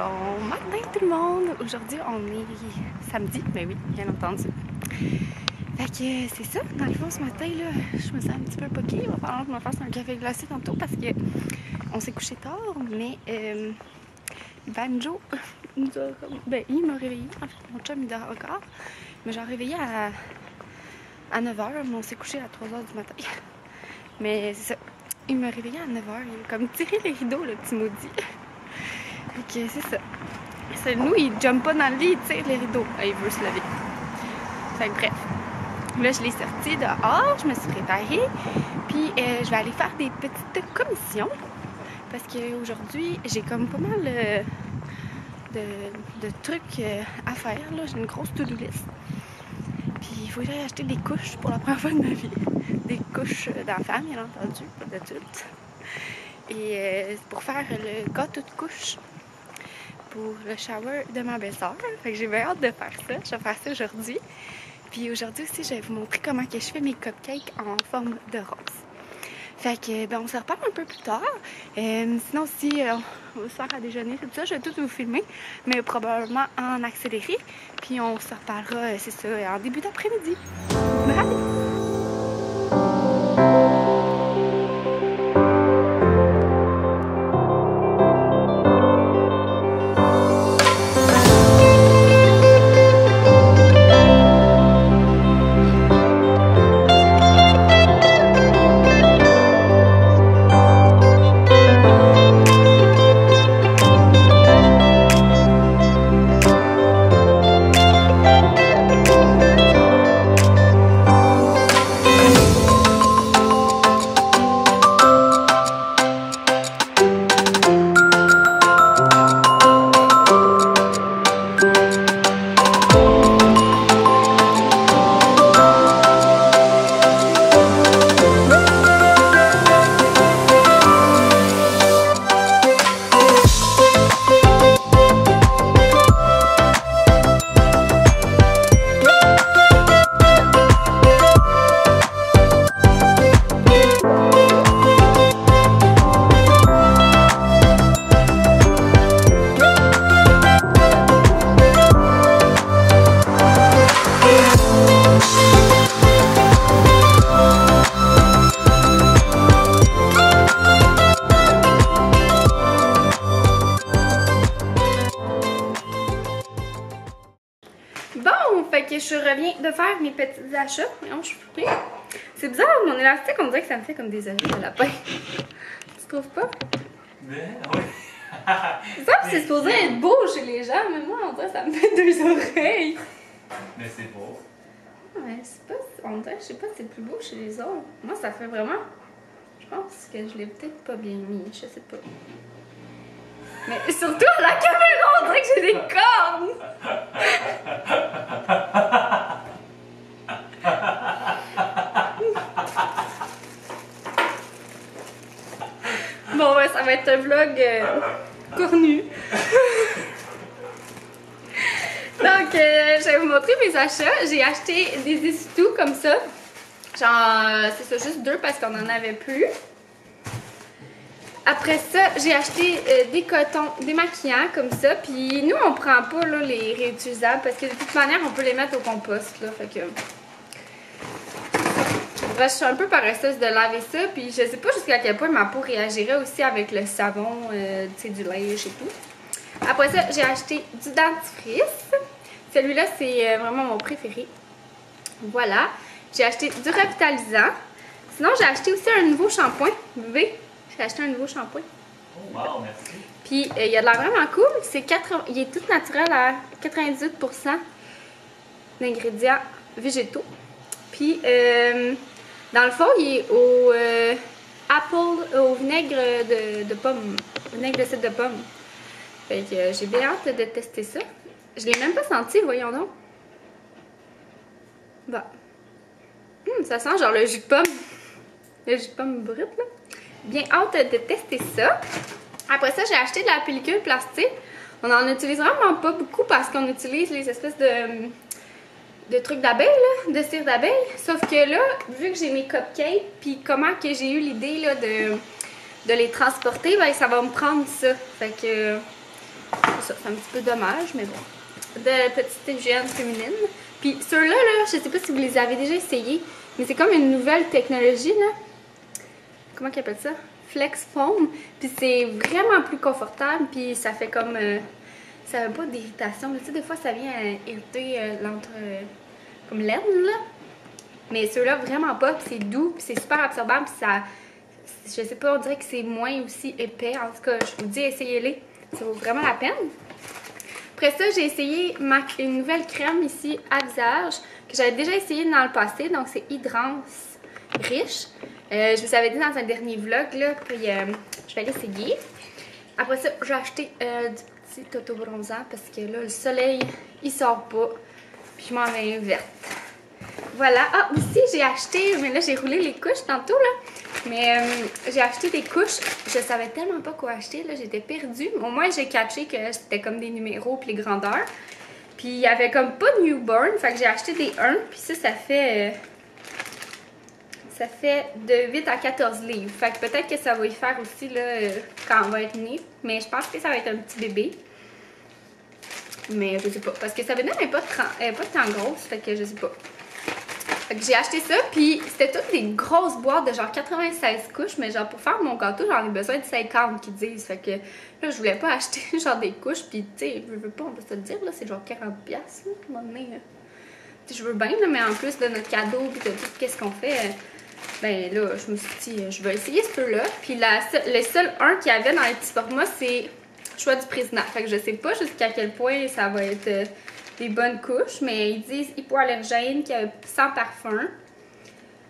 Bon matin tout le monde! Aujourd'hui on est samedi, ben oui, bien entendu. Fait que c'est ça, dans le fond ce matin là, je me sens un petit peu poquée. Il va falloir que je me fasse un café glacé tantôt parce que on s'est couché tard, mais Banjo nous a, ben il m'a réveillé, en fait mon chum il dort encore, mais j'ai réveillé à 9h, mais on s'est couché à 3h du matin. Mais c'est ça, il m'a réveillé à 9h, il a comme tiré les rideaux le petit maudit. Ok, c'est ça. C'est nous, il jump pas dans le lit, il tire les rideaux. Il veut se lever. Fait que bref. Là, je l'ai sorti dehors, je me suis préparée. Puis, je vais aller faire des petites commissions. Parce qu'aujourd'hui, j'ai comme pas mal de trucs à faire. J'ai une grosse to-do list. Puis, il faut que j'aille acheter des couches pour la première fois de ma vie. Des couches d'enfants, bien entendu, pas d'adultes. Et pour faire le gâteau de couche pour le shower de ma belle-sœur. Fait que j'ai bien hâte de faire ça. Je vais faire ça aujourd'hui. Puis aujourd'hui aussi, je vais vous montrer comment que je fais mes cupcakes en forme de rose. Fait que, ben, on se reparle un peu plus tard. Sinon aussi, on va se faire à déjeuner, tout ça. Je vais tout vous filmer, mais probablement en accéléré. Puis on se reparlera, c'est ça, en début d'après-midi. Bye! Bon, fait que je reviens de faire mes petits achats. C'est bizarre, mon élastique, on dirait que ça me fait comme des oreilles de lapin. Tu trouves pas? Mais oui. Ça, c'est supposé être beau chez les gens, mais moi, on dirait que ça me fait deux oreilles. Mais c'est beau. Ouais, c'est pas, on dirait, je sais pas si c'est plus beau chez les autres. Moi, ça fait vraiment. Je pense que je l'ai peut-être pas bien mis, je sais pas. Mais surtout à la caméra, on dirait que j'ai des cornes! Bon, ouais, ça va être un vlog cornu. Donc, je vais vous montrer mes achats. J'ai acheté des essuie-tout comme ça. Genre, c'est ça, juste deux parce qu'on en avait plus. Après ça, j'ai acheté des cotons démaquillants comme ça. Puis nous, on prend pas là, les réutilisables parce que de toute manière, on peut les mettre au compost. Là, fait que... je suis un peu paresseuse de laver ça. Puis je sais pas jusqu'à quel point ma peau réagirait aussi avec le savon, tu sais, du linge et tout. Après ça, j'ai acheté du dentifrice. Celui-là, c'est vraiment mon préféré. Voilà. J'ai acheté du revitalisant. Sinon, j'ai acheté aussi un nouveau shampoing. Bébé. J'ai acheté un nouveau shampoing. Oh wow, merci. Puis il a de l'air vraiment cool. Il est tout naturel à 98% d'ingrédients végétaux. Puis dans le fond, il est au vinaigre de pomme. Vinaigre de cidre de pomme. Fait que j'ai bien hâte de tester ça. Je l'ai même pas senti, voyons donc. Bah. Ça sent genre le jus de pomme. Le jus de pomme brut, là. Bien hâte de tester ça. Après ça, j'ai acheté de la pellicule plastique. On en utilise vraiment pas beaucoup parce qu'on utilise les espèces de trucs d'abeilles, là, de cire d'abeille. Sauf que là, vu que j'ai mes cupcakes, puis comment que j'ai eu l'idée là de les transporter, ben ça va me prendre ça. Fait que C'est ça, c'est un petit peu dommage, mais bon. De petite hygiène féminine. Puis ceux-là, là, je sais pas si vous les avez déjà essayés, mais c'est comme une nouvelle technologie, là. Comment qu'ils appellent ça? Flex Foam. Puis c'est vraiment plus confortable, puis ça fait comme... ça n'a pas d'irritation. Tu sais, des fois, ça vient irriter comme l'aine, là. Mais ceux-là, vraiment pas. Puis c'est doux, puis c'est super absorbant, puis ça... Je sais pas, on dirait que c'est moins aussi épais. En tout cas, je vous dis, essayez-les. Ça vaut vraiment la peine. Après ça, j'ai essayé une nouvelle crème ici à visage que j'avais déjà essayé dans le passé. Donc, c'est Hydrance Riche. Je vous avais dit dans un dernier vlog, là, puis je vais l'essayer. Après ça, j'ai acheté du petit auto-bronzant parce que là, le soleil, il sort pas. Puis je m'en vais verte. Voilà. Ah, aussi, j'ai acheté, mais là, j'ai roulé les couches tantôt, là. Mais j'ai acheté des couches. Je savais tellement pas quoi acheter, là. J'étais perdue. Au moins, j'ai catché que c'était comme des numéros puis les grandeurs. Puis il y avait comme pas de newborn. Fait que j'ai acheté des 1. Puis ça fait... ça fait de 8 à 14 livres. Fait que peut-être que ça va y faire aussi, là, quand on va être né. Mais je pense que ça va être un petit bébé. Mais je sais pas. Parce que ça veut dire qu'elle n'est pas tant grosse. Fait que je sais pas. Fait que j'ai acheté ça, puis c'était toutes des grosses boîtes de genre 96 couches, mais genre pour faire mon gâteau, j'en ai besoin de 50 qui disent. Fait que là, je voulais pas acheter genre des couches, puis tu sais, je veux pas, on va se le dire, là, c'est genre 40$, là, à un moment donné. Je veux bien, là, mais en plus de notre cadeau, puis de tout qu'est-ce qu'on fait, ben là, je me suis dit, je vais essayer ce peu-là. Puis le seul un qu'il y avait dans les petits formats, c'est Choix du président. Fait que je sais pas jusqu'à quel point ça va être... des bonnes couches, mais ils disent hypoallergènes, sans parfum.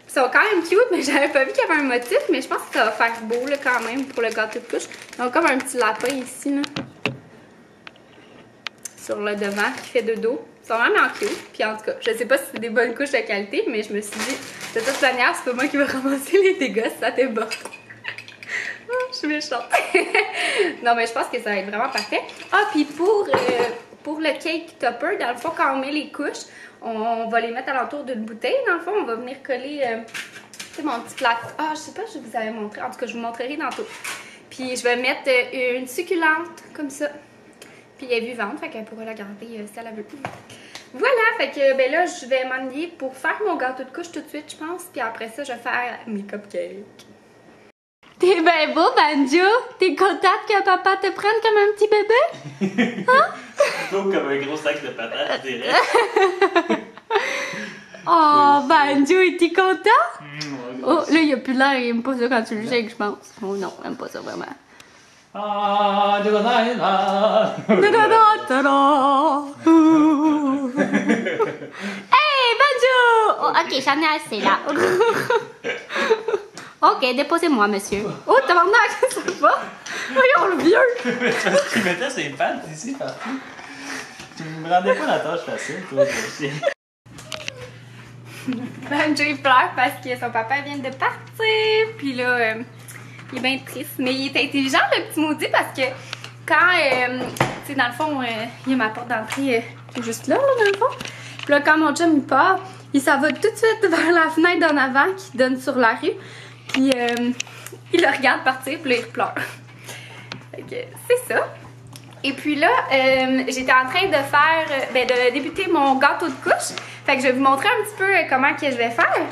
Ils sont quand même cute, mais j'avais pas vu qu'il y avait un motif, mais je pense que ça va faire beau là, quand même pour le gâteau de couche. Ils ont comme un petit lapin ici, là, sur le devant qui fait de dos. Ils sont vraiment cute. Puis en tout cas, je sais pas si c'est des bonnes couches de qualité, mais je me suis dit, de toute manière, c'est pas moi qui vais ramasser les dégâts si ça déborde. Oh, je suis méchante. Non, mais je pense que ça va être vraiment parfait. Ah, puis pour le cake topper, dans le fond, quand on met les couches, on va les mettre alentour d'une bouteille. Dans le fond, on va venir coller mon petit plat. Ah, je sais pas si je vous avais montré. En tout cas, je vous montrerai tantôt. Puis je vais mettre une succulente comme ça. Puis elle est vivante, fait qu'elle pourra la garder si elle la veut. Voilà, fait que ben là, je vais m'ennuyer pour faire mon gâteau de couche tout de suite, je pense. Puis après ça, je vais faire mes cupcakes. T'es ben beau, Banjo! T'es contente que papa te prenne comme un petit bébé? Hein? Plutôt comme un gros sac de patates, je dirais. Oh, Banjo, es-tu content? Ouais, Oh, là, il a plus l'air, il aime pas ça quand tu le shakes, je pense. Oh non, il aime pas ça vraiment. Ah, Hey, Banjo! Oh, ok, j'en ai assez là. Ok, déposez-moi, monsieur. Oh, tabarnak, ça va? Voyons le vieux! Parce qu'il mettait ses pattes ici partout. Tu me rendais pas la tâche facile, toi, aussi. Banjo, il pleure parce que son papa vient de partir. Puis là, il est bien triste. Mais il est intelligent, le petit maudit, parce que quand, tu sais, dans le fond, il y a ma porte d'entrée juste là, dans le fond. Puis là, quand mon chum, il part, il s'en va tout de suite vers la fenêtre d'en avant qui donne sur la rue. Puis il le regarde partir, puis là, il pleure. Fait que c'est ça. Et puis là, j'étais en train de faire, de débuter mon gâteau de couche. Fait que je vais vous montrer un petit peu comment que je vais faire.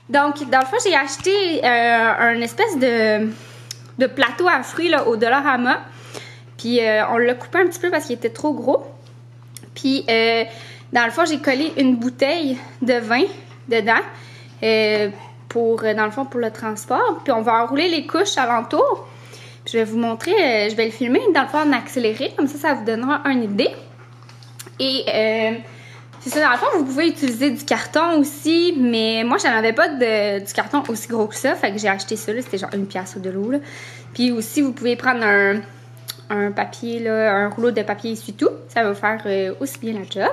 Donc, dans le fond, j'ai acheté un espèce de plateau à fruits là, au Dollarama. Puis on l'a coupé un petit peu parce qu'il était trop gros. Puis dans le fond, j'ai collé une bouteille de vin dedans. Dans le fond, pour le transport. Puis on va enrouler les couches alentour. Puis je vais vous montrer, je vais le filmer dans le fond en accéléré. Comme ça vous donnera une idée. Et c'est ça, dans le fond, vous pouvez utiliser du carton aussi. Mais moi, j'en avais pas du carton aussi gros que ça. Fait que j'ai acheté ça, c'était genre 1$ ou de l'eau. Puis aussi, vous pouvez prendre un papier, là, un rouleau de papier essuie-tout. Ça va faire aussi bien la job.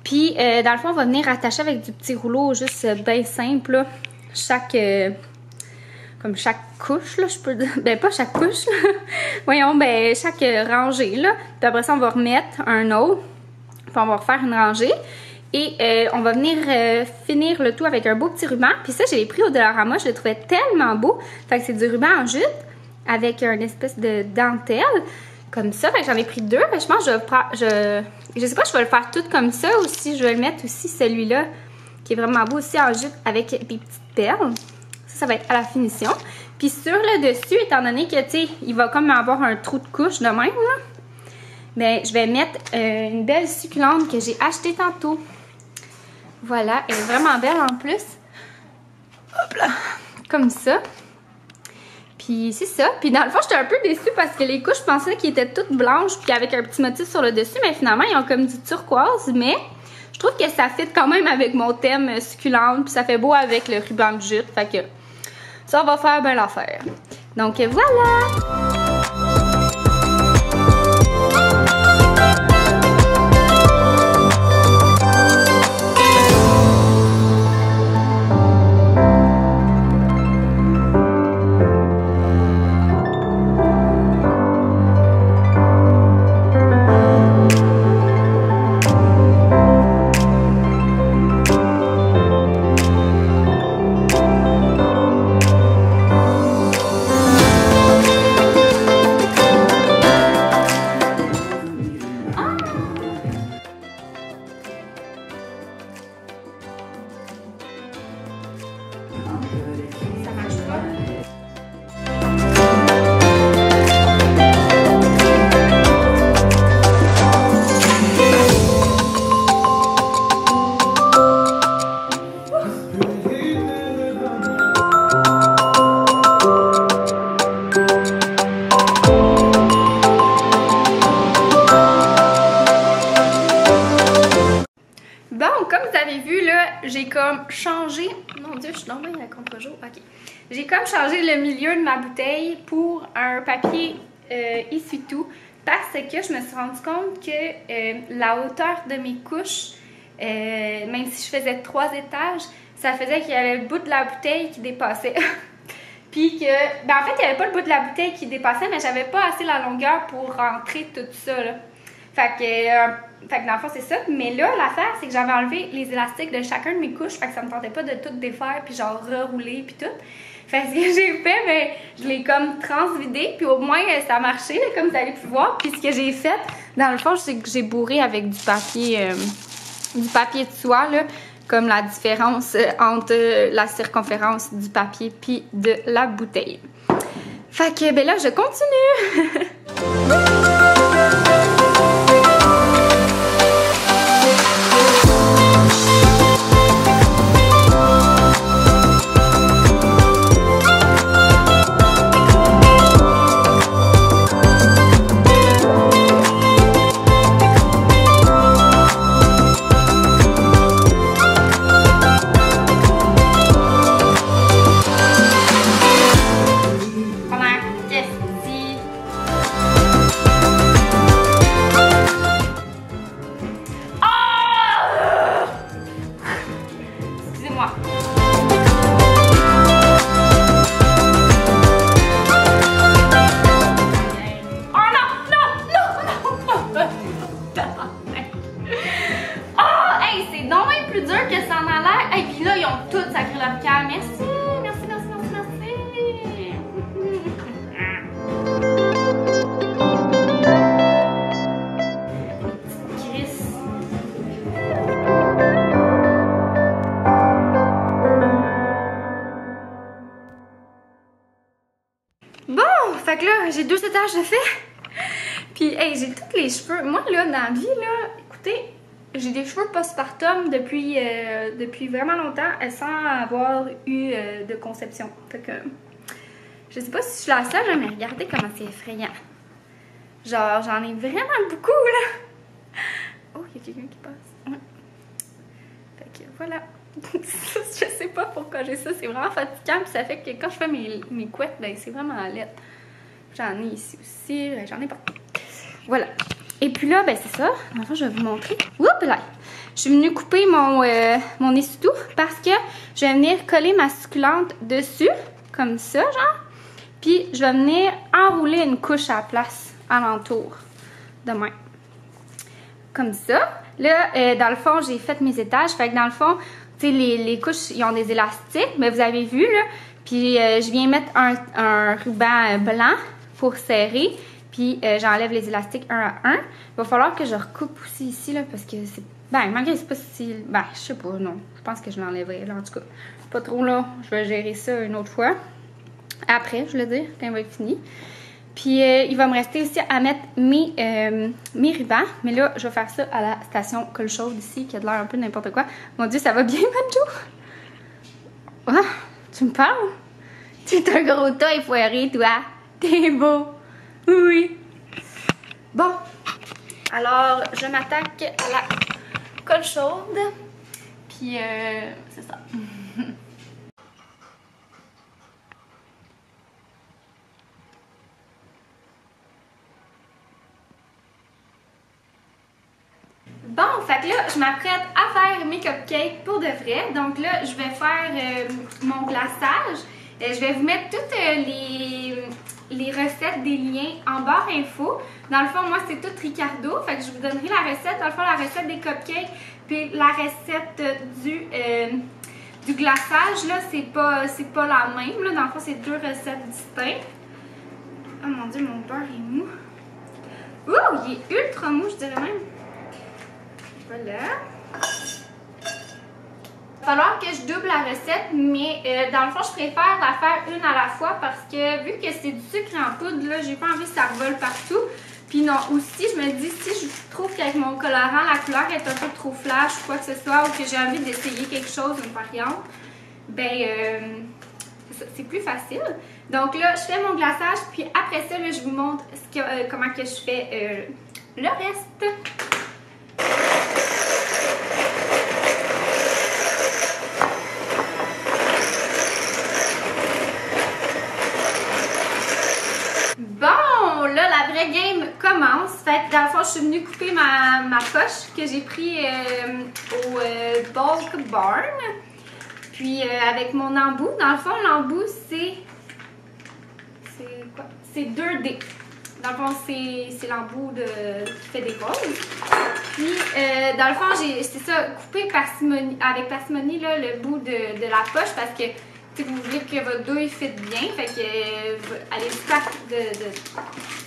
Puis, dans le fond, on va venir attacher avec du petit rouleau juste bien simple, là. Chaque couche, là, je peux dire. Ben, pas chaque couche, là. Voyons, ben, chaque rangée, là. Puis après ça, on va remettre un autre. Puis on va refaire une rangée. Et on va venir finir le tout avec un beau petit ruban. Puis ça, je l'ai pris au Dollarama. Je le trouvais tellement beau. Fait que c'est du ruban en jute avec une espèce de dentelle. Comme ça, fait que j'en ai pris 2. Je pense que je sais pas si je vais le faire tout comme ça ou si je vais le mettre aussi celui-là qui est vraiment beau aussi en jute avec des petites perles. Ça va être à la finition. Puis sur le dessus, étant donné que, tu sais, il va comme avoir un trou de couche de même, là, ben, je vais mettre une belle succulente que j'ai achetée tantôt. Voilà, elle est vraiment belle en plus. Hop là, comme ça. Puis c'est ça. Puis dans le fond, j'étais un peu déçue parce que les couches, je pensais qu'elles étaient toutes blanches puis avec un petit motif sur le dessus. Mais finalement, ils ont comme du turquoise. Mais je trouve que ça fit quand même avec mon thème succulente. Puis ça fait beau avec le ruban de jute. Fait que ça va faire bien l'affaire. Donc voilà! J'ai comme changé... Mon Dieu, je suis dans à contre-jour. Ok. J'ai comme changé le milieu de ma bouteille pour un papier essuie-tout parce que je me suis rendu compte que la hauteur de mes couches, même si je faisais 3 étages, ça faisait qu'il y avait le bout de la bouteille qui dépassait. Puis que... Ben en fait, il n'y avait pas le bout de la bouteille qui dépassait, mais j'avais pas assez la longueur pour rentrer tout ça, là. Fait que dans le fond, c'est ça. Mais là, l'affaire, c'est que j'avais enlevé les élastiques de chacun de mes couches. Fait que ça me tentait pas de tout défaire puis genre rerouler puis tout. Fait que ce que j'ai fait, ben, je l'ai comme transvidé. Puis au moins, ça a marché, là, comme vous avez pu voir. Puis ce que j'ai fait, dans le fond, c'est que j'ai bourré avec du papier de soie, là. Comme la différence entre la circonférence du papier puis de la bouteille. Fait que, ben là, je continue. Fait que là, j'ai 2 étages de fait. Puis, hey, j'ai tous les cheveux. Moi, là, dans la vie, là, écoutez, j'ai des cheveux postpartum depuis vraiment longtemps sans avoir eu de conception. Fait que, je sais pas si je suis la seule, mais regardez comment c'est effrayant. Genre, j'en ai vraiment beaucoup, là. Oh, il y a quelqu'un qui passe. Ouais. Fait que, voilà. Je sais pas pourquoi j'ai ça. C'est vraiment fatigant. Puis ça fait que quand je fais mes couettes, ben, c'est vraiment laid. J'en ai ici aussi, j'en ai pas. Voilà. Et puis là, ben c'est ça. Enfin, je vais vous montrer. Oups là! Je suis venue couper mon essuie-tout parce que je vais venir coller ma succulente dessus, comme ça, genre. Puis je vais venir enrouler une couche à la place, alentour, de même. Comme ça. Là, dans le fond, j'ai fait mes étages. Fait que dans le fond, tu sais, les couches, ils ont des élastiques, mais vous avez vu, là. Puis je viens mettre un ruban blanc pour serrer. Puis j'enlève les élastiques un à un. Il va falloir que je recoupe aussi ici, là, parce que c'est... Ben, malgré c'est pas si... Ben, je sais pas, non. Je pense que je l'enlèverai, là, en tout cas. Pas trop, là. Je vais gérer ça une autre fois. Après, je veux dire, quand il va être fini. Puis, il va me rester aussi à mettre mes rubans. Mais là, je vais faire ça à la station Colle-Chaude ici, qui a de l'air un peu n'importe quoi. Mon Dieu, ça va bien, Manjo? Ah, tu me parles? Tu es un gros tas effoiré, toi. T'es beau. Oui. Bon. Alors, je m'attaque à la Colle-Chaude. Puis, c'est ça. Bon, fait que là, je m'apprête à faire mes cupcakes pour de vrai. Donc là, je vais faire mon glaçage. Je vais vous mettre toutes les recettes des liens en barre info. Dans le fond, moi, c'est tout Ricardo. Fait que je vous donnerai la recette. Dans le fond, la recette des cupcakes, puis la recette du glaçage, là, c'est pas la même. Là. Dans le fond, c'est deux recettes distinctes. Oh mon Dieu, mon beurre est mou. Ouh, il est ultra mou, je dirais même. Voilà. Il va falloir que je double la recette, mais dans le fond, je préfère la faire une à la fois parce que vu que c'est du sucre en poudre, là, j'ai pas envie que ça vole partout. Puis non, aussi, je me dis, si je trouve qu'avec mon colorant, la couleur est un peu trop flash ou quoi que ce soit, ou que j'ai envie d'essayer quelque chose, une variante, ben, c'est plus facile. Donc là, je fais mon glaçage, puis après ça, là, je vous montre comment que je fais le reste. Bon, là, la vraie game commence. Fait que dans le fond, je suis venue couper ma poche que j'ai pris au Bulk Barn. Puis avec mon embout. Dans le fond, l'embout, c'est quoi? C'est 2D. Dans le fond, c'est l'embout qui fait des roses. Puis, dans le fond, c'est ça, coupé avec parcimonie là, le bout de la poche parce que vous voulez que votre douille fit bien, fait que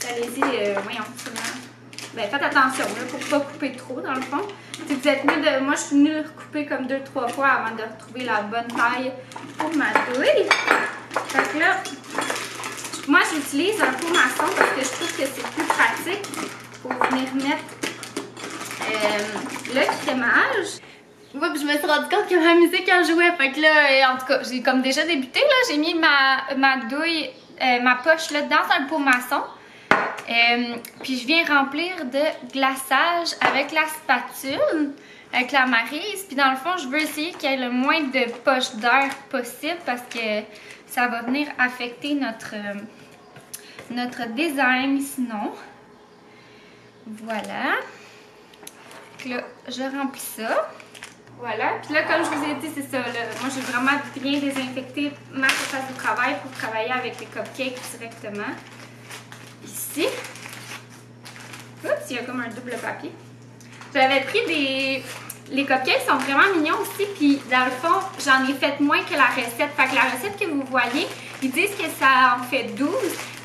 allez-y, voyons, ben faites attention là, pour pas couper trop dans le fond. Si vous êtes mieux de, moi je suis venue recouper comme 2-3 fois avant de retrouver la bonne taille pour ma douille. Fait que là, moi j'utilise un pot maçon parce que je trouve que c'est plus pratique pour venir mettre le crémage. Oups, je me suis rendu compte que ma musique en jouait. Fait que là, en tout cas, j'ai comme déjà débuté. Là, j'ai mis ma douille, ma poche là dans un pot maçon. Puis je viens remplir de glaçage avec la spatule, avec la Maryse. Puis dans le fond, je veux essayer qu'il y ait le moins de poches d'air possible parce que ça va venir affecter notre design sinon. Voilà. Donc là, je remplis ça. Voilà, puis là, comme je vous ai dit, c'est ça, là, moi j'ai vraiment bien désinfecté ma surface de travail pour travailler avec les cupcakes directement. Ici. Oups, il y a comme un double papier. J'avais pris les cupcakes sont vraiment mignons aussi, puis dans le fond, j'en ai fait moins que la recette. Fait que la recette que vous voyez, ils disent que ça en fait 12,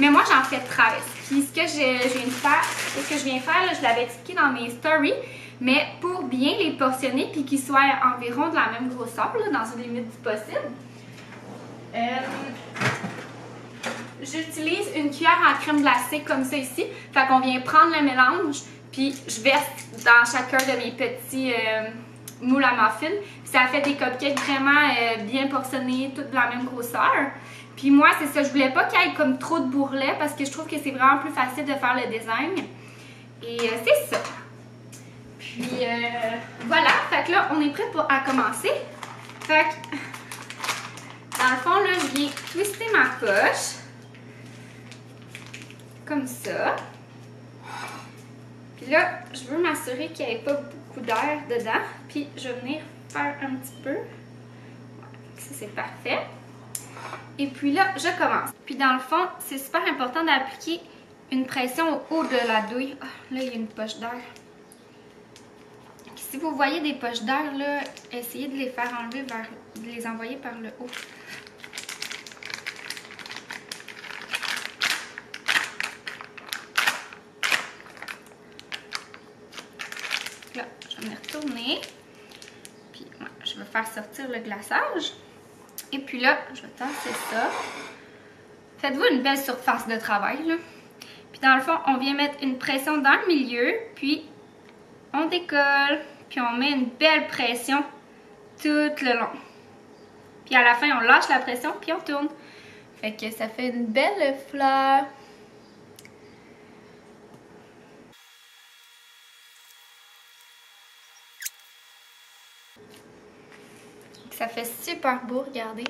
mais moi j'en fais 13. Puis ce que je viens faire, là, je l'avais expliqué dans mes stories, mais pour bien les portionner puis qu'ils soient environ de la même grosseur, là, dans une limite du possible, j'utilise une cuillère en crème glacée comme ça ici. Fait qu'on vient prendre le mélange puis je verse dans chacun de mes petits moules à muffins. Puis ça fait des cupcakes vraiment bien portionnés, toutes de la même grosseur. Puis moi, c'est ça, je voulais pas qu'il y ait comme trop de bourrelet parce que je trouve que c'est vraiment plus facile de faire le design. Et c'est ça. Puis voilà, fait que là, on est prêt à commencer. Fait que, dans le fond, là, je viens twister ma poche. Comme ça. Puis là, je veux m'assurer qu'il n'y ait pas beaucoup d'air dedans. Puis je vais venir faire un petit peu. Ça, c'est parfait. Et puis là, je commence. Puis dans le fond, c'est super important d'appliquer une pression au haut de la douille. Oh, là, il y a une poche d'air. Si vous voyez des poches d'air, là, essayez de les faire enlever de les envoyer par le haut. que là, je vais me retourner. Puis ouais, je vais faire sortir le glaçage. Et puis là, je vais tasser ça. Faites-vous une belle surface de travail, là. Puis dans le fond, on vient mettre une pression dans le milieu, puis on décolle, puis on met une belle pression tout le long. Puis à la fin, on lâche la pression, puis on tourne. Fait que ça fait une belle fleur. Ça fait super beau, regardez.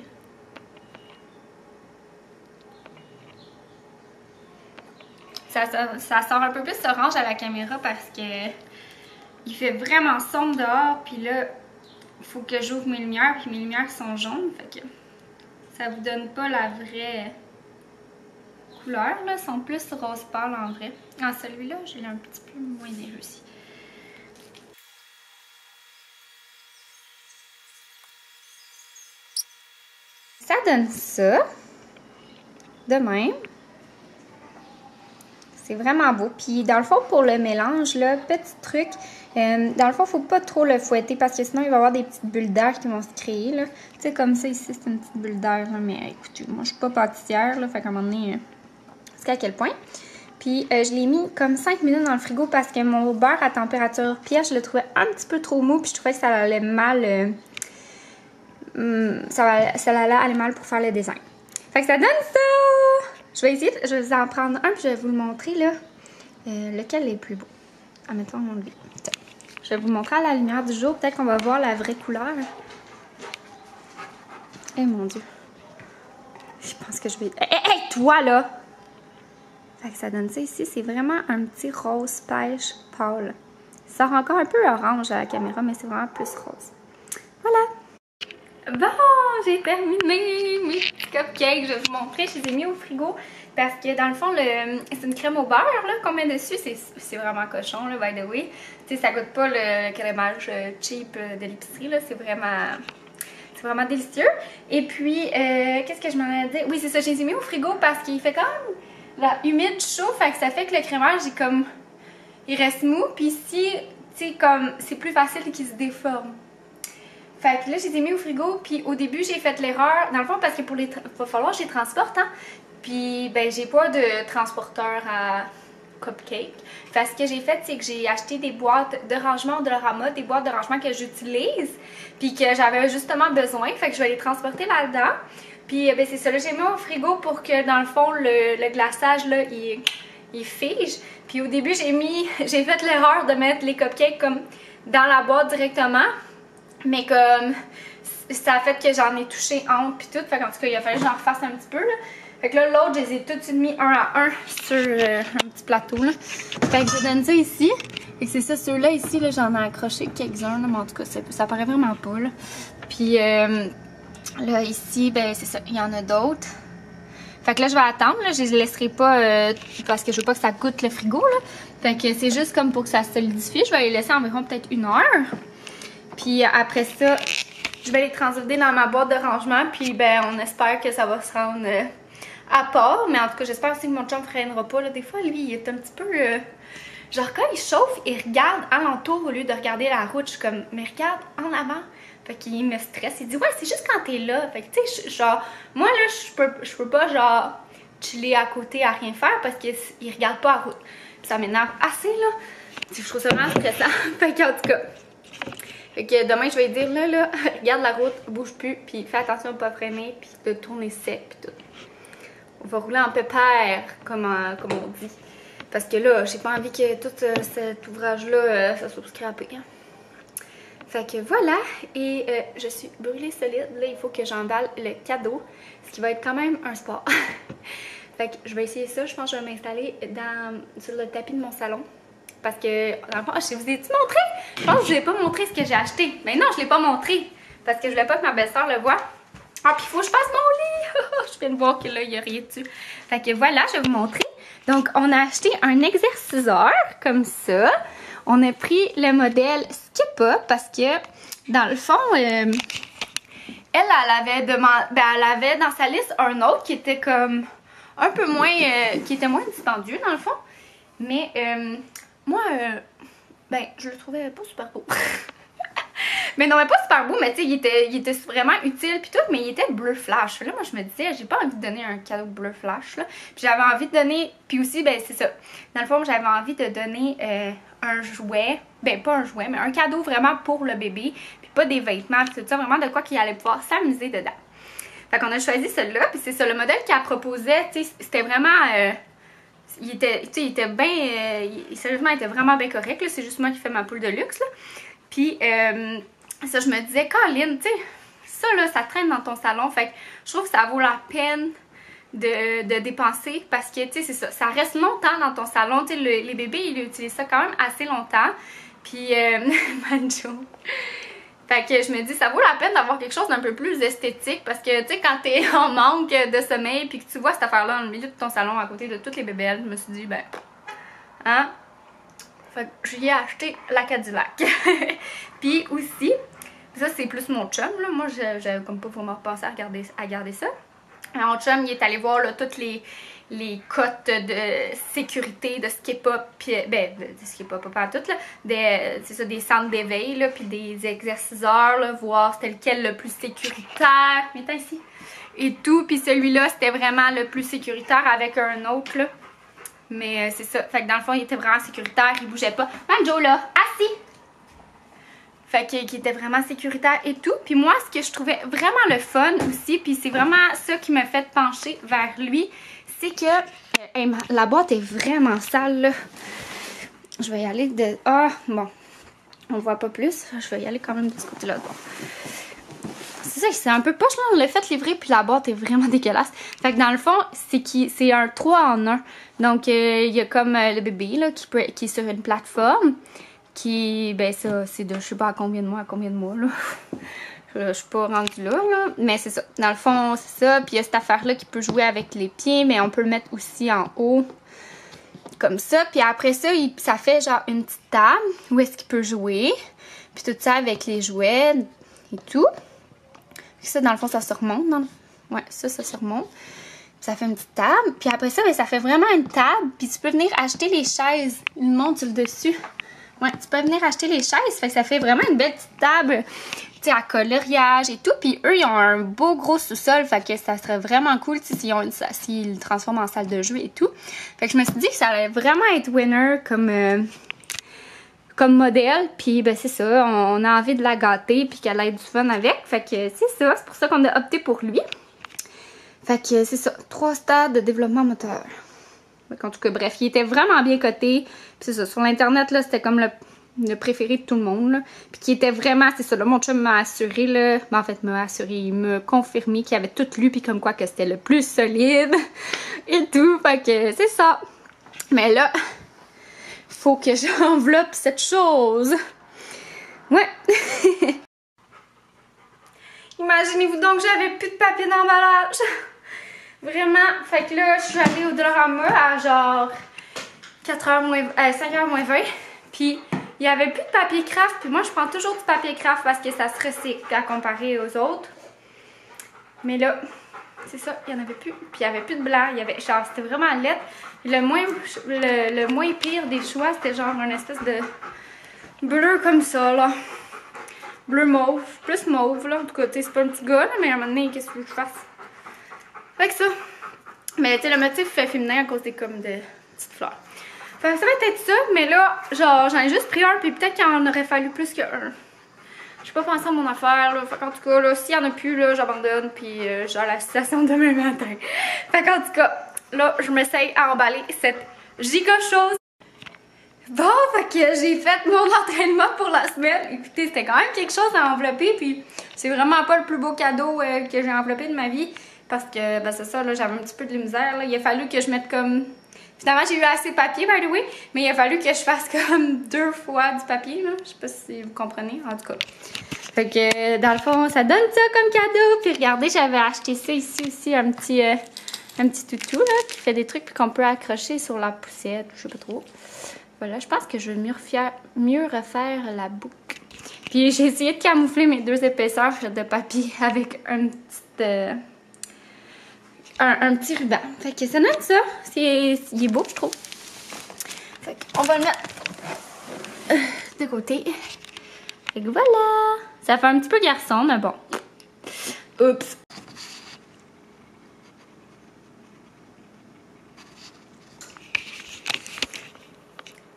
Ça sort un peu plus orange à la caméra parce que il fait vraiment sombre dehors. Puis là, il faut que j'ouvre mes lumières. Puis mes lumières sont jaunes. Fait que ça vous donne pas la vraie couleur. Là, ils sont plus rose pâle en vrai. Ah, celui-là, j'ai un petit peu moins réussi. Ça donne ça. De même. C'est vraiment beau. Puis dans le fond, pour le mélange, là, petit truc, dans le fond, il ne faut pas trop le fouetter parce que sinon, il va y avoir des petites bulles d'air qui vont se créer. Tu sais, comme ça ici, c'est une petite bulle d'air. Mais écoutez, moi, je suis pas pâtissière. Là, fait qu'à un moment donné, jusqu'à quel point. Puis je l'ai mis comme 5 minutes dans le frigo parce que mon beurre à température pièce, je le trouvais un petit peu trop mou. Puis je trouvais que ça allait mal. Ça allait aller mal pour faire le design. Fait que ça donne ça! Je vais essayer, je vais vous en prendre un puis je vais vous le montrer là. Lequel est le plus beau? Ah, mettons lui. Je vais vous montrer à la lumière du jour. Peut-être qu'on va voir la vraie couleur. Eh mon Dieu. Je pense que je vais... Hey, toi là! Fait que ça donne ça ici. C'est vraiment un petit rose pêche pâle. Ça sort encore un peu orange à la caméra, mais c'est vraiment plus rose. Voilà! Bon, j'ai terminé mes petits cupcakes. Je vais vous montrer. Je les ai mis au frigo parce que dans le fond, c'est une crème au beurre là qu'on met dessus. C'est vraiment cochon, là, by the way. Tu sais, ça goûte pas le crémage cheap de l'épicerie. C'est vraiment délicieux. Et puis, qu'est-ce que je m'en ai dit? Oui, c'est ça. Je les ai mis au frigo parce qu'il fait quand même humide, chaud. Fait que ça fait que le crémage, il reste mou. Puis ici, tu sais, comme c'est plus facile qu'il se déforme. Fait que là, je les ai mis au frigo, puis au début, j'ai fait l'erreur, dans le fond, parce que il va falloir que je les transporte, hein. Puis, ben, j'ai pas de transporteur à cupcake. Fait ce que j'ai fait, c'est que j'ai acheté des boîtes de rangement de Dollarama, des boîtes de rangement que j'utilise, puis que j'avais justement besoin. Fait que je vais les transporter là-dedans. Puis, ben, c'est ça, là, j'ai mis au frigo pour que, dans le fond, le glaçage, là, il fige. Puis, au début, j'ai fait l'erreur de mettre les cupcakes comme dans la boîte directement. Mais comme ça a fait que j'en ai touché entre puis tout. Fait qu'en tout cas, il a fallu que j'en refasse un petit peu là. Fait que là, l'autre, je les ai tout de suite mis un à un sur un petit plateau là. Fait que je donne ça ici. Et c'est ça, ceux-là ici, là, j'en ai accroché quelques-uns, mais en tout cas, ça paraît vraiment pas là. Puis là, ici, ben c'est ça, il y en a d'autres. Fait que là, je vais attendre, là, je les laisserai pas parce que je veux pas que ça goûte le frigo là. Fait que c'est juste comme pour que ça solidifie. Je vais les laisser environ peut-être 1 heure. Puis après ça, je vais les transvider dans ma boîte de rangement. Puis ben, on espère que ça va se rendre à part. Mais en tout cas, j'espère aussi que mon chum ne freinera pas. Là. Des fois, lui, il est un petit peu... genre, quand il chauffe, il regarde alentour au lieu de regarder la route. Je suis comme, mais regarde en avant. Fait qu'il me stresse. Il dit, ouais, c'est juste quand t'es là. Fait que, tu sais, genre, moi, là, je peux pas, genre, chiller à côté à rien faire parce qu'il regarde pas la route. Puis ça m'énerve assez, là. Je trouve ça vraiment stressant. Fait qu'en tout cas... Fait que demain, je vais lui dire, là, regarde la route, bouge plus, puis fais attention à ne pas freiner, puis de tourner sec, puis tout. On va rouler en pépère, comme on dit. Parce que là, j'ai pas envie que tout cet ouvrage-là, ça soit scrappé. Hein. Fait que voilà, et je suis brûlée solide. Là, il faut que j'emballe le cadeau, ce qui va être quand même un sport. Fait que je vais essayer ça. Je pense que je vais m'installer sur le tapis de mon salon. Parce que, dans le fond, je vous ai-tu montré? Je pense que je ne vous ai pas montré ce que j'ai acheté. Mais non, je ne l'ai pas montré. Parce que je voulais pas que ma belle-sœur le voie. Ah, puis il faut que je fasse mon lit. Je viens de voir que là, il n'y a rien dessus. Fait que voilà, je vais vous montrer. Donc, on a acheté un exerciceur, comme ça. On a pris le modèle Skip-Up parce que, dans le fond, elle avait dans sa liste un autre qui était comme un peu moins, qui était moins dispendieux, dans le fond. Mais... moi, Ben, je le trouvais pas super beau. Mais non, mais pas super beau, mais tu sais, il était vraiment utile puis tout, mais il était bleu flash. Là, moi, je me disais, j'ai pas envie de donner un cadeau bleu flash, là. Puis j'avais envie de donner, puis aussi, ben, c'est ça. Dans le fond, j'avais envie de donner un jouet, ben, pas un jouet, mais un cadeau vraiment pour le bébé, puis pas des vêtements, puis tout ça, vraiment de quoi qu'il allait pouvoir s'amuser dedans. Fait qu'on a choisi celui-là, puis c'est ça, le modèle qu'elle proposait, tu sais, c'était vraiment... il était bien... sérieusement, il était vraiment bien correct, là. C'est juste moi qui fais ma poule de luxe, là. Puis... ça, je me disais, Colin, tu sais, ça là, ça traîne dans ton salon. Fait que je trouve que ça vaut la peine de dépenser parce que, tu sais, c'est ça, ça reste longtemps dans ton salon. Tu sais, les bébés, ils utilisent ça quand même assez longtemps. Puis, Manjo. Fait que je me dis, ça vaut la peine d'avoir quelque chose d'un peu plus esthétique parce que, tu sais, quand t'es en manque de sommeil puis que tu vois cette affaire-là dans le milieu de ton salon à côté de toutes les bébelles, je me suis dit, ben, hein? Fait que j'y ai acheté la Cadillac. Puis aussi, ça c'est plus mon chum, là. Moi j'avais comme pas vraiment pensé à garder ça. Mon chum il est allé voir là, toutes les cotes de sécurité de Skip-Up, ben de Skip-Up pas tout là, c'est ça, des centres d'éveil là, puis des exerciceurs là, voir c'était lequel le plus sécuritaire, mettons ici, et tout, puis celui-là c'était vraiment le plus sécuritaire avec un autre là. Mais c'est ça. Fait que dans le fond, il était vraiment sécuritaire. Il bougeait pas. Manjo, là, assis! Fait qu'il était vraiment sécuritaire et tout. Puis moi, ce que je trouvais vraiment le fun aussi, puis c'est vraiment ça qui m'a fait pencher vers lui, c'est que la boîte est vraiment sale, là. Je vais y aller de... Ah, bon. On voit pas plus. Je vais y aller quand même de ce côté-là. Bon. C'est ça, c'est un peu poche, là. On l'a fait livrer, puis la boîte est vraiment dégueulasse. Fait que dans le fond, c'est un 3 en 1. Donc, il y a comme le bébé, là, qui est sur une plateforme. Qui, ben ça, c'est de, je sais pas à combien de mois, là. Je suis pas rendue là. Mais c'est ça. Dans le fond, c'est ça. Puis il y a cette affaire-là qui peut jouer avec les pieds, mais on peut le mettre aussi en haut. Comme ça. Puis après ça, ça fait genre une petite table où est-ce qu'il peut jouer. Puis tout ça avec les jouets et tout. Puis ça, dans le fond, ça se remonte. Ouais, ça se remonte. Ça fait une petite table. Puis après ça, ben, ça fait vraiment une table. Puis tu peux venir acheter les chaises. Ils montent sur le dessus. Ouais, tu peux venir acheter les chaises. Fait que ça fait vraiment une belle petite table, tu sais, à coloriage et tout. Puis eux, ils ont un beau gros sous-sol. Fait que ça serait vraiment cool s'ils le transforment en salle de jeu et tout. Fait que je me suis dit que ça allait vraiment être winner comme modèle. Puis ben c'est ça, on a envie de la gâter puis qu'elle ait du fun avec. Fait que c'est ça, c'est pour ça qu'on a opté pour lui. Fait que c'est ça, 3 stades de développement moteur. En tout cas, bref, il était vraiment bien coté. Puis c'est ça, sur l'internet, là, c'était comme le préféré de tout le monde, là. Puis qui était vraiment, c'est ça, là, mon chum m'a assuré, là. Ben, en fait, il m'a confirmé qu'il avait tout lu, puis comme quoi que c'était le plus solide et tout. Fait que c'est ça. Mais là, faut que j'enveloppe cette chose. Ouais. Imaginez-vous donc, j'avais plus de papier d'emballage. Vraiment, fait que là, je suis allée au Dollarama à genre 5h moins 20. Puis, il n'y avait plus de papier craft. Puis moi, je prends toujours du papier craft parce que ça se recycle à comparer aux autres. Mais là, c'est ça, il n'y en avait plus. Puis, il n'y avait plus de blanc. Il y avait, genre, c'était vraiment laid. Le moins pire des choix, c'était genre une espèce de bleu comme ça, là. Bleu mauve. Plus mauve, là. En tout cas, c'est pas un petit gars, là, mais à un moment donné, qu'est-ce que je fasse? Fait que ça. Mais tu sais, le motif fait féminin à cause des comme de petites fleurs. Fait que ça va être ça, mais là, genre, j'en ai juste pris un, puis peut-être qu'il en aurait fallu plus qu'un. J'ai pas pensé à mon affaire, là. Fait qu'en tout cas, là, s'il y en a plus, là, j'abandonne, puis genre la situation demain matin. Fait qu'en tout cas, là, je m'essaye à emballer cette giga chose. Bon, fait que j'ai fait mon entraînement pour la semaine. Écoutez, c'était quand même quelque chose à envelopper, puis c'est vraiment pas le plus beau cadeau que j'ai enveloppé de ma vie. Parce que, ben c'est ça, là, j'avais un petit peu de misère, là. Il a fallu que je mette comme... Finalement, j'ai eu assez de papier, by the way, mais il a fallu que je fasse comme 2 fois du papier, là. Je sais pas si vous comprenez, en tout cas. Fait que, dans le fond, ça donne ça comme cadeau. Puis regardez, j'avais acheté ça ici aussi, un petit toutou, là, qui fait des trucs puis qu'on peut accrocher sur la poussette, je sais pas trop. Voilà, je pense que je vais mieux refaire la boucle. Puis j'ai essayé de camoufler mes 2 épaisseurs de papier avec un petit ruban. Fait que ça donne ça. Il est beau, je trouve. Fait qu'on va le mettre de côté. Fait que voilà! Ça fait un petit peu garçon, mais bon. Oups!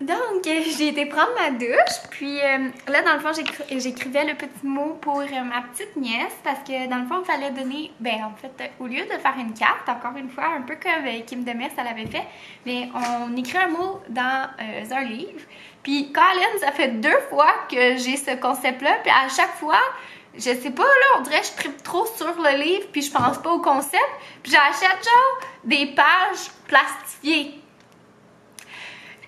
Donc, j'ai été prendre ma douche, puis là, dans le fond, j'écrivais le petit mot pour ma petite nièce, parce que dans le fond, il fallait donner, ben en fait, au lieu de faire une carte, encore une fois, un peu comme Kim Demers, elle avait fait, mais on écrit un mot dans un livre. Puis Colin, ça fait 2 fois que j'ai ce concept-là, puis à chaque fois, je sais pas, là, on dirait que je tripe trop sur le livre, puis je pense pas au concept, puis j'achète genre des pages plastifiées.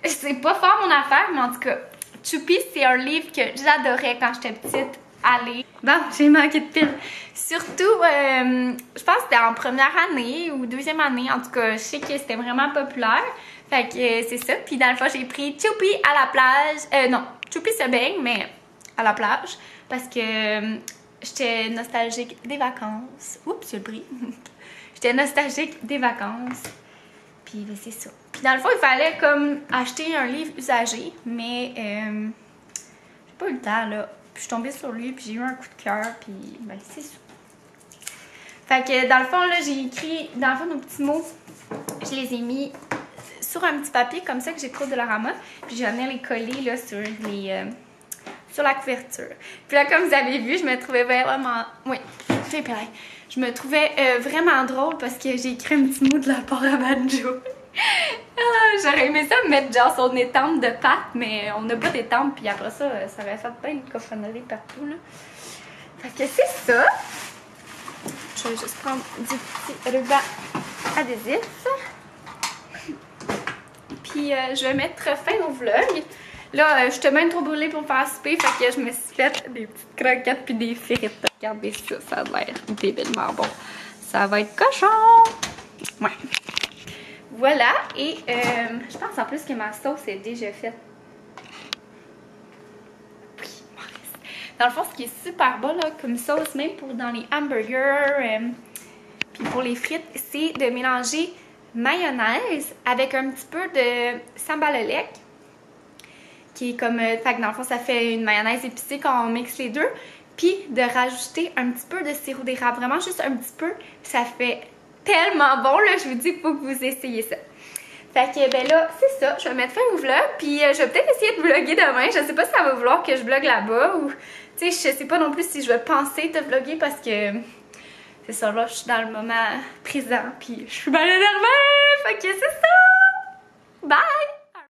C'est pas fort mon affaire, mais en tout cas, Choupi, c'est un livre que j'adorais quand j'étais petite à lire. Bon, j'ai manqué de piles. Surtout, je pense que c'était en première année ou deuxième année. En tout cas, je sais que c'était vraiment populaire. Fait que c'est ça. Puis dans le fond, j'ai pris Choupi à la plage. Non, Choupi se baigne, mais à la plage. Parce que j'étais nostalgique des vacances. Oups, j'ai le pris. J'étais nostalgique des vacances. Puis ben, c'est ça. Puis dans le fond, il fallait comme acheter un livre usagé, mais j'ai pas eu le temps là. Puis je suis tombée sur lui, puis j'ai eu un coup de cœur, puis ben c'est ça. Fait que dans le fond, là, j'ai écrit, dans le fond, nos petits mots, je les ai mis sur un petit papier comme ça que j'ai pris de Dollarama, puis je venais les coller là sur la couverture. Puis là, comme vous avez vu, je me trouvais vraiment... Oui, c'est pareil. Je me trouvais vraiment drôle parce que j'ai écrit un petit mot de la part à Banjo. J'aurais aimé ça mettre genre son étampe de pâte, mais on n'a pas d'étampe, puis après ça, ça aurait fait plein de cochonneries partout, là. Fait que c'est ça. Je vais juste prendre du petit ruban adhésif. Puis je vais mettre fin au vlog. Là, j'étais même trop brûlée pour me faire souper, fait que je me suis fait des petites croquettes puis des frites. Regardez ça, ça a l'air débilement bon. Ça va être cochon! Ouais. Voilà, et je pense en plus que ma sauce est déjà faite. Oui, dans le fond, ce qui est super bon là, comme sauce, même pour dans les hamburgers, puis pour les frites, c'est de mélanger mayonnaise avec un petit peu de sambalolek, qui est comme, fait que dans le fond, ça fait une mayonnaise épicée quand on mixe les deux, puis de rajouter un petit peu de sirop d'érable, vraiment juste un petit peu, ça fait tellement bon, là, je vous dis, il faut que vous essayiez ça. Fait que, ben là, c'est ça, je vais mettre fin au vlog, puis je vais peut-être essayer de vlogger demain, je sais pas si ça va vouloir que je vlogue là-bas, ou, tu sais, je sais pas non plus si je vais penser de vlogger, parce que, c'est ça, là, je suis dans le moment présent, puis je suis mal énervée, fait que c'est ça! Bye!